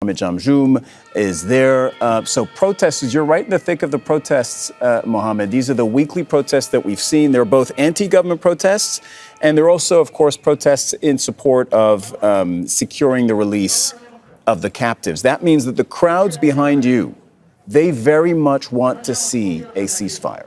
Mohammed Jamjoom is there. So protesters, you're right in the thick of the protests, Mohammed. These are the weekly protests that we've seen. They're both anti-government protests, and they're also, of course, protests in support of securing the release of the captives. That means that the crowds behind you, they very much want to see a ceasefire.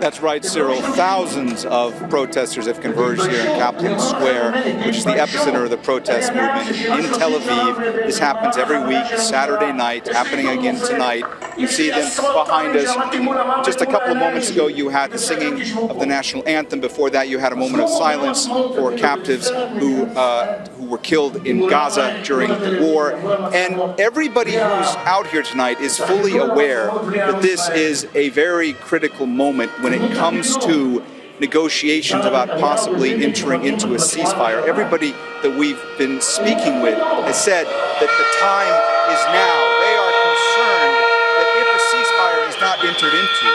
That's right, Cyril. Thousands of protesters have converged here in Kaplan Square, which is the epicenter of the protest movement in Tel Aviv. This happens every week, Saturday night, happening again tonight. You see them behind us. Just a couple of moments ago, you had the singing of the national anthem. Before that, you had a moment of silence for captives who were killed in Gaza during the war. And everybody who's out here tonight is fully aware that this is a very critical moment when it comes to negotiations about possibly entering into a ceasefire. Everybody that we've been speaking with has said that the time is now. They are concerned that if a ceasefire is not entered into,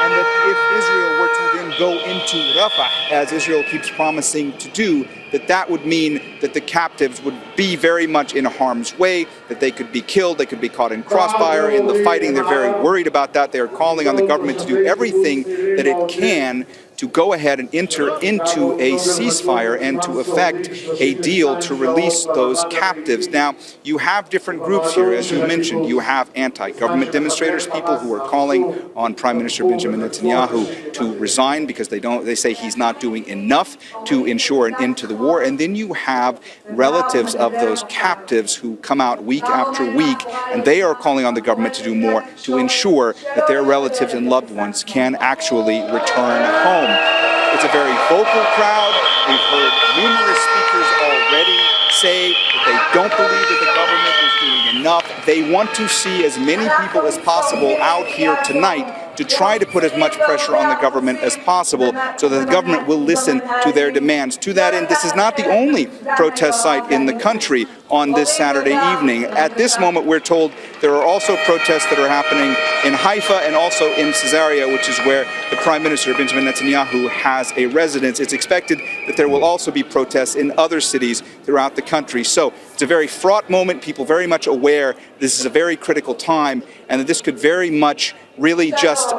and that if Israel were to then go into Rafah, as Israel keeps promising to do, that would mean that the captives would be very much in harm's way, that they could be killed, they could be caught in crossfire in the fighting. They're very worried about that. They are calling on the government to do everything that it can to go ahead and enter into a ceasefire and to effect a deal to release those captives. Now, you have different groups here, as you mentioned. You have anti-government demonstrators, people who are calling on Prime Minister Benjamin Netanyahu to resign because they say he's not doing enough to ensure an end to the war. And then you have relatives of those captives who come out week after week, and they are calling on the government to do more to ensure that their relatives and loved ones can actually return home. It's a very vocal crowd. We've heard numerous speakers already say that they don't believe that the government is doing enough. They want to see as many people as possible out here tonight to try to put as much pressure on the government as possible so that the government will listen to their demands. To that end, this is not the only protest site in the country on this Saturday evening. At this moment, we're told there are also protests that are happening in Haifa and also in Caesarea, which is where the Prime Minister, Benjamin Netanyahu, has a residence. It's expected that there will also be protests in other cities throughout the country. So it's a very fraught moment. People very much aware this is a very critical time and that this could very much really just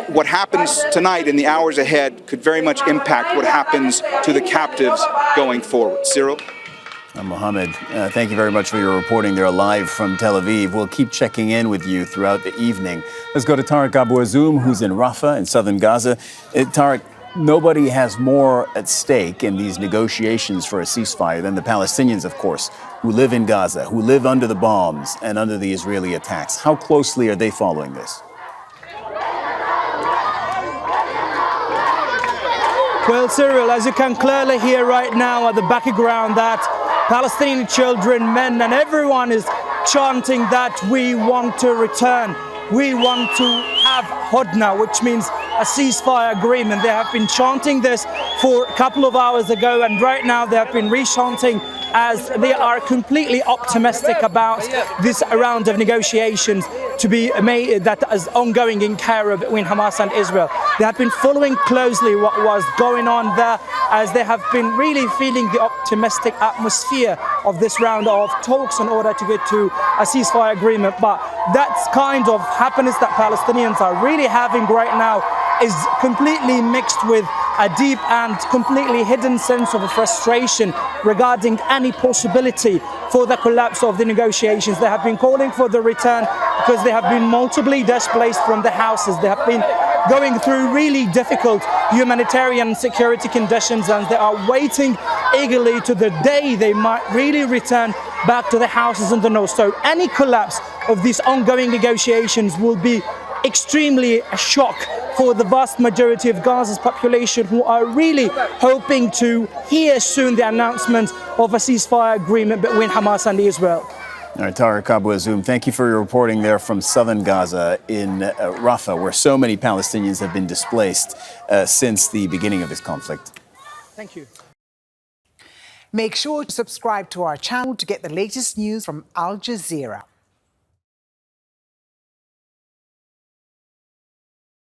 what happens tonight in the hours ahead could very much impact what happens to the captives going forward. Cyril? Mohammed, thank you very much for your reporting there live from Tel Aviv. We'll keep checking in with you throughout the evening. Let's go to Tareq Azzoum, who's in Rafah in southern Gaza. Tareq, nobody has more at stake in these negotiations for a ceasefire than the Palestinians, of course, who live in Gaza, who live under the bombs and under the Israeli attacks. How closely are they following this? Well, Cyril, as you can clearly hear right now at the background, that Palestinian children, men, and everyone is chanting that we want to return. We want to have Hodna, which means a ceasefire agreement. They have been chanting this for a couple of hours ago, and right now they have been re-chanting as they are completely optimistic about this round of negotiations to be made that is ongoing in Cairo between Hamas and Israel. They have been following closely what was going on there, as they have been really feeling the optimistic atmosphere of this round of talks in order to get to a ceasefire agreement. But that kind of happiness that Palestinians are really having right now is completely mixed with a deep and completely hidden sense of frustration regarding any possibility for the collapse of the negotiations. They have been calling for the return because they have been multiply displaced from the houses. They have been going through really difficult humanitarian security conditions, and they are waiting eagerly to the day they might really return back to the houses in the north. So any collapse of these ongoing negotiations will be extremely a shock for the vast majority of Gaza's population, who are really hoping to hear soon the announcement of a ceasefire agreement between Hamas and Israel. All right, Tareq Azzoum, thank you for your reporting there from southern Gaza in Rafah, where so many Palestinians have been displaced since the beginning of this conflict. Thank you. Make sure to subscribe to our channel to get the latest news from Al Jazeera.